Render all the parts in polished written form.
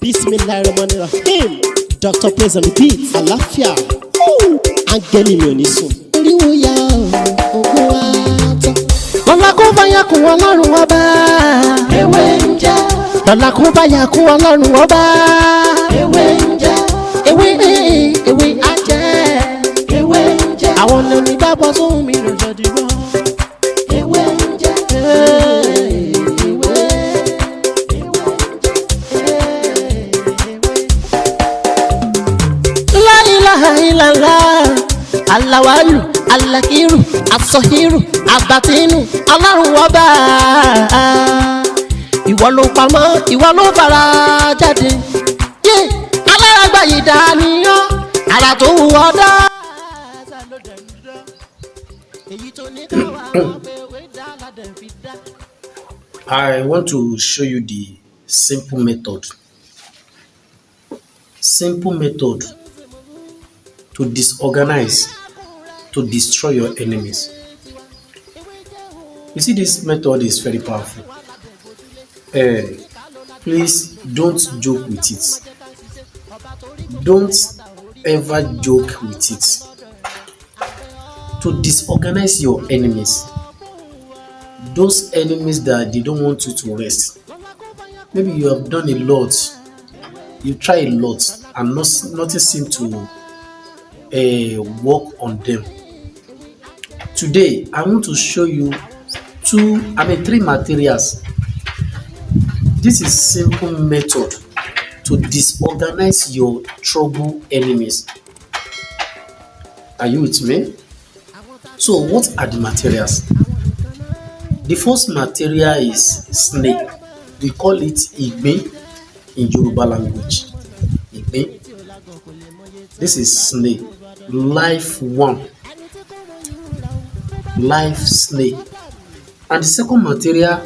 Bismillahirrahmanirrahim. Dr. Praise and repeat. Àlàáfíà. Áńgẹ́lì mi ò ní sùn. Oríwo ya ògùn wa tán. Lọ́la kó bá yà kún ọlọ́run ọba. Ewé ń jẹ́. Lọ́la kó bá yà kún ọlọ́run ọba. Ewé ń jẹ́. Ewé á jẹ́. Ewé ń jẹ́. Àwọn ọ̀nà mi dábọ̀ sóhun mi lọ́jọ́ dìbò. Ewé ń jẹ́. Alawalu, alakiru, asọhiru, abatinu, ọlọ́run ọba. Ìwọ ló pamọ́, ìwọ ló fara jáde. Alárágbá yìí dániyàn, ara tó wù ọ́ dá. I want to show you the simple method. Simple method to disorganize, to destroy your enemies. You see, this method is very powerful. Please don't joke with it. Don't ever joke with it. To disorganize your enemies, those enemies that they don't want you to rest. Maybe you have done a lot, you try a lot, and nothing seems to work on them. Today, I want to show you three materials. This is simple method to disorganize your trouble enemies. Are you with me? So, what are the materials? The first material is snail. We call it igbe in Yoruba language. Igbe. This is snail. Life one. Life snail. And the second material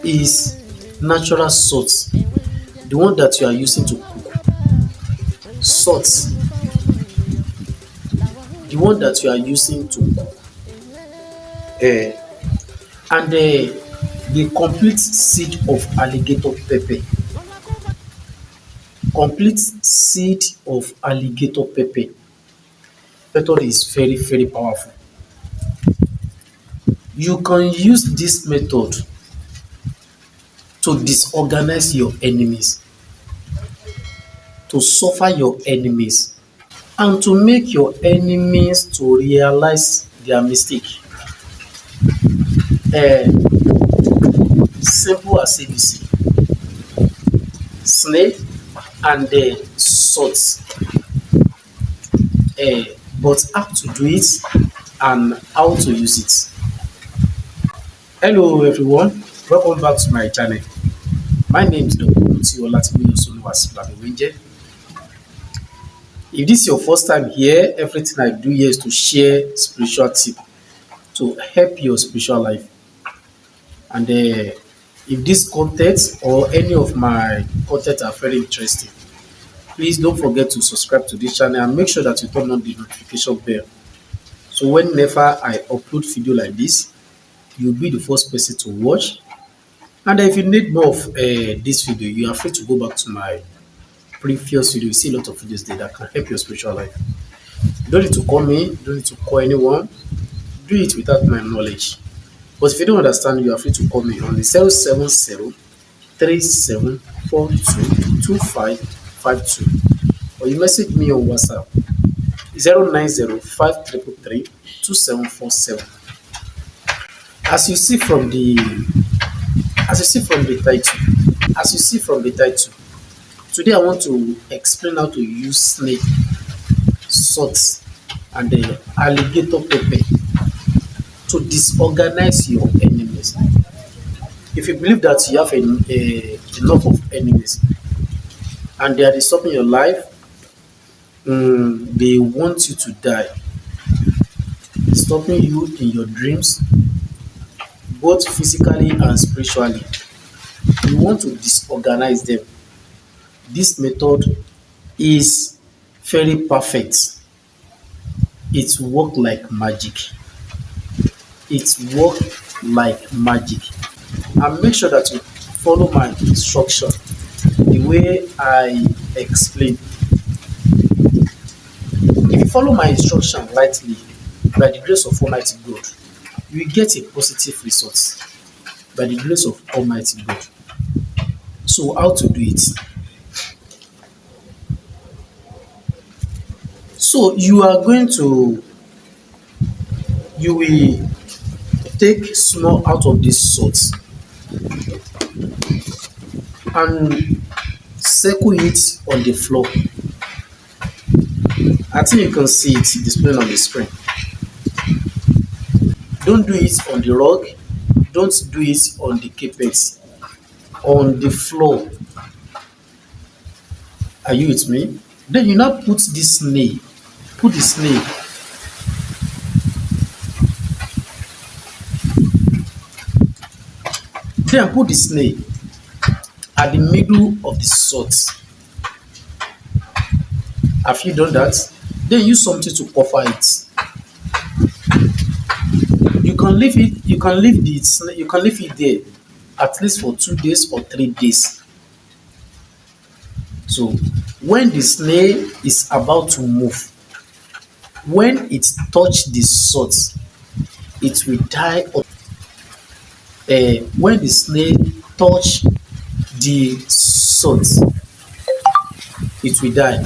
is natural salt. The one that you are using to cook. Salt. The one that you are using to cook. And the complete seed of alligator pepper. Complete seed of alligator pepper. Method is very, very powerful. You can use this method to disorganize your enemies, to suffer your enemies, and to make your enemies to realize their mistake. Simple as ABC. Snail and salt. But how to do it and how to use it. Hello everyone, welcome back to my channel. My name is Dr. If this is your first time here, everything I do here is to share spiritual tips to help your spiritual life. And if this content or any of my content are very interesting, please don't forget to subscribe to this channel and make sure that you turn on the notification bell. So whenever I upload video like this, you'll be the first person to watch. And if you need more of this video, you are free to go back to my previous video. You see a lot of videos there that can help your spiritual life. You don't need to call me, you don't need to call anyone. Do it without my knowledge. But if you don't understand, you are free to call me on the 070-3742-2552, or you message me on WhatsApp 090-5333-2747. As you see from the title, today I want to explain how to use snail, salt, and the alligator pepper to disorganize your enemies. If you believe that you have enough of enemies and they are disturbing your life, they want you to die, disturbing you in your dreams, both physically and spiritually. You want to disorganize them. This method is very perfect. It works like magic. And make sure that you follow my instruction the way I explain. If you follow my instruction rightly, by the grace of Almighty God, you will get a positive result by the grace of Almighty God. So, how to do it? So, you will take small out of this salt and circle it on the floor. I think you can see it displayed on the screen. Don't do it on the rug. Don't do it on the carpet. On the floor. Are you with me? Then you now put this snail. Put the snail. Then put the snail at the middle of the salt. Have you done that? Then use something to cover it. You can leave it. You can leave the snail. You can leave it there at least for 2 days or 3 days. So when the snail is about to move, when it touch the salt, it will die. When the snail touch the salt, it will die.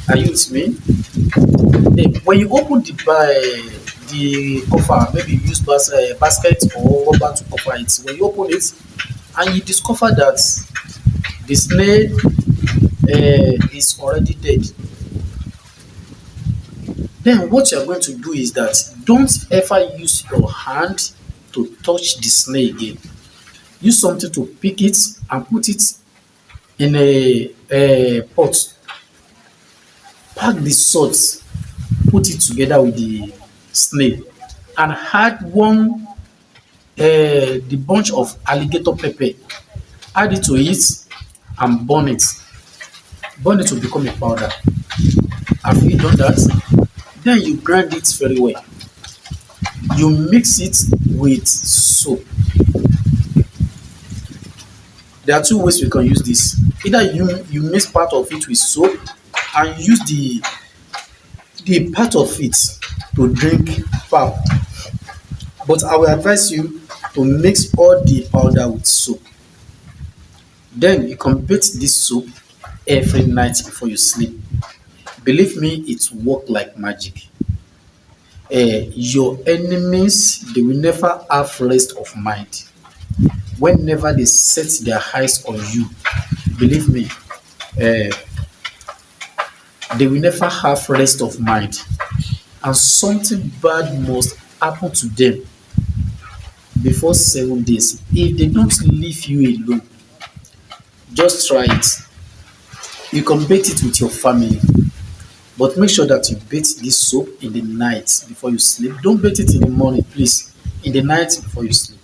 Are you with me? Then when you open the cover, maybe you use basket or rubber to cover it. When you open it and you discover that the snail is already dead, then what you are going to do is that don't ever use your hand to touch the snail again. Use something to pick it and put it in a pot. Pack the salt, put it together with the snail, and add the bunch of alligator pepper. Add it to it and burn it. Burn it to become a powder. Have you done that? Then you grind it very well. You mix it with soap. There are two ways we can use this. Either you mix part of it with soap and use the part of it to drink pap. But I will advise you to mix all the powder with soap. Then you can beat this soap every night before you sleep. Believe me, it work like magic. Your enemies, they will never have rest of mind. Whenever they set their eyes on you, believe me, they will never have rest of mind. And something bad must happen to them before 7 days. If they don't leave you alone, just try it. You can bait it with your family, but make sure that you bait this soap in the night before you sleep. Don't bait it in the morning, please. In the night before you sleep.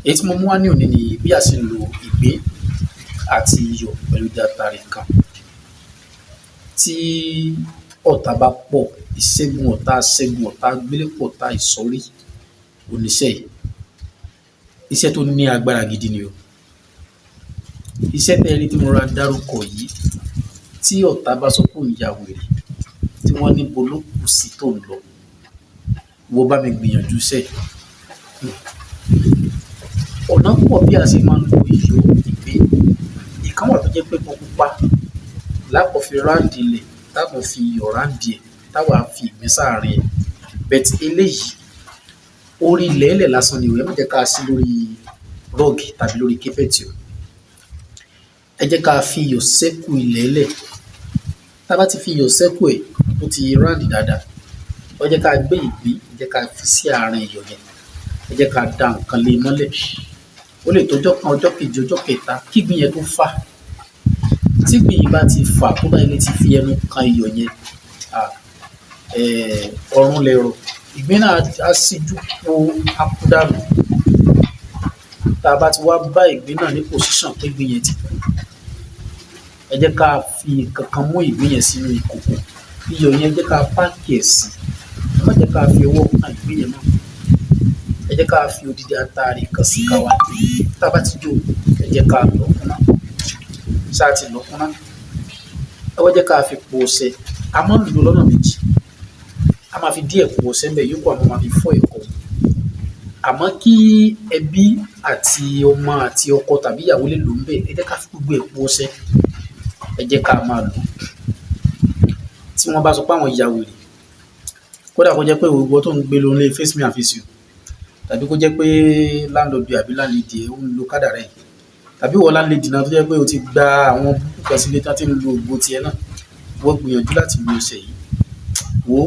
Èyí tí mo mú wá ní òní ni bí a ṣe ń lo ìgbín àti iyọ̀ pẹ̀lú dátàrí kan. Tí ọ̀tá bá pọ̀, ìṣẹ́gun ọ̀tá gbélépọ̀ ọ̀tá ìsọ̀rí oníṣẹ́ yìí. Iṣẹ́ tó ní agbára gidi ni o. Iṣẹ́ tẹ́ rí tí mo ra dárúkọ yìí, tí ọ̀tá bá sọ pé òun ya wèrè, tí wọ́n ní bo ló kù sí tó ń lọ, wo bá mi gbìyànjú iṣẹ́ yìí. Ọ̀nà pọ̀ bí a ṣe máa ń lo iyọ̀ ìgbín. Ìkan wà tó jẹ́ pé epo pupa lákọ̀ fi ráǹdì ilẹ̀, táwọn fi iyọ̀ ráǹdì ẹ̀, táwa fi ìgbín sáàárín ẹ̀. But eléyìí, orí ilẹ̀ẹ́lẹ̀ lásán ni o, ẹ má jẹ́ ká sí lórí rọ́ọ̀gì tàbí lórí kẹ́pẹ́ẹ̀tì o. Ẹ jẹ́ ká fi iyọ̀ sẹ́kù ilẹ̀ẹ́lẹ̀. Tá bá ti fi iyọ̀ sẹ́kù ẹ̀, ó ti ráǹdì dáadáa. Ó jẹ́ ká gbé ìgbín, ẹ jẹ́ ká fi sí àárín iyọ̀ yẹn. Ẹ jẹ́ ká da nǹkan lé mọ́lẹ̀. Ó lè tó ọjọ́ kan, ọjọ́ kejì, ọjọ́ kẹta kí ìgbín yẹn tó fà. Tí ìgbín yìí bá ti fà, tó bá ilé ti fi ẹnu kan iyọ̀ yẹn, ọ̀run lẹ̀rọ̀. Ìgbín náà á síjú po akúdànù. Tá a bá ti wá bá ìgbín náà ní pòsíṣàn pé ìgbín yẹn ti kú, ẹ jẹ́ ká fi nǹkan kan mú ìgbín yẹn sínú ìkòkò. Iyọ̀ yẹn ẹ jẹ́ ká páàkì ẹ̀ sí. Ẹ má jẹ́ ká fi ọwọ́ kan ìgbín yẹn náà. Ẹ jẹ́ ká fi odidi atare kan sí ká wá tá a bá ti jó ẹ jẹ́ ká lọ kúnná ṣáà ti lọ kúnná ẹ wá jẹ́ ká fi po ọṣẹ a máa ń lò lọ́nà méjì a máa fi díẹ̀ po ọṣẹ ńbẹ̀ yòókù a máa fi fọ́ ẹ̀kọ́ àmọ́ kí ẹbí àti ọmọ àti ọkọ tàbí ìyàwó lè lò ń bẹ̀ ẹ jẹ́ ká fi gbogbo ẹ̀ po ọṣẹ ẹ jẹ́ ká máa lò tí wọ́n bá sọ pé àwọn ìyàwó rẹ̀ kódà kó jẹ́ pé gbogbo tó ń gbé lórí ilé face me and face you tàbí kó jẹ́ pé láńlọ́ọ̀dù àbí láńlẹ́dì ẹ̀ ń lo kádàrá ẹ̀ tàbí wọ́n láńlẹ́dì náà tó jẹ́ pé o ti gba àwọn búkú kan sílé tó ti ń lo ògbó tiẹ̀ náà wọ́n gbìyànjú láti lo ọṣẹ yìí wo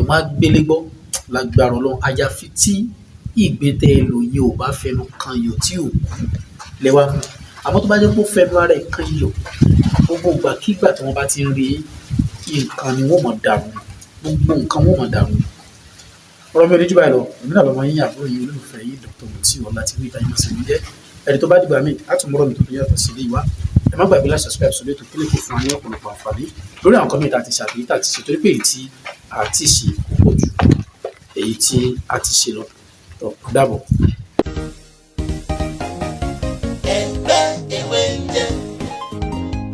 wọ́n á gbélé gbọ́ lágbára Ọlọ́run àyàfi tí ìgbésẹ̀ èlò yìí ò bá fẹnu kan iyọ̀ tí ò kú lẹ́wà mú àmọ́ tó bá jẹ́ pé ó fẹnu ara ẹ̀ kan iyọ̀ gbogbo ìgbàkígbà tí wọ́n bá ti ń rí nǹkan ni wọ́n mọ̀ dàrú gbogbo nǹkan wọ́n mọ̀ dàrú ọ̀rọ̀ mi ò ní jù báyìí lọ èmi náà lọ́mọ yín àbúrò yín olólùfẹ́ yín Dr. Mutiu Ọlátìmí ìdájọ́ sí mi jẹ́ ẹni tó bá dìgbà míì á tún mọ́rọ̀ mi tó fi yàtọ̀ sí ilé ìwá ẹ má gbàgbé láti subscribe sórí ètò kílè kò fún wa ní ọ̀pọ̀lọpọ̀ àǹfààní lórí àwọn kọ́mẹ̀tì àti ṣàbí tá a ti ṣe torí pé èyí tí a ti ṣe púpọ̀ jù èyí tí a ti ṣe lọ tó dàbọ̀. ẹgbẹ́ ewé ń jẹ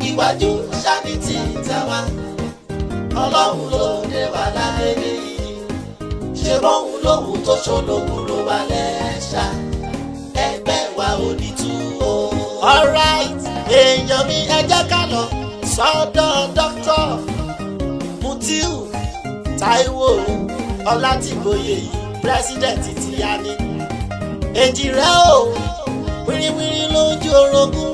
iwájú sani ti tàwa ọlọ́run ló dé wà lálẹ́ nìyí ṣe bóun lòun tó ṣológun ló wà lẹ́ṣà ẹgbẹ́ wa ò ní tú o. alright èèyàn mi ẹ jẹ́ ká lọ sọ́dọ̀ Dr. Mutiu Táíwò Ọlátìgbóyè yìí pírẹsidẹ̀ntì ti yá ni èjì rẹ̀ o wíríwírí lójú orogún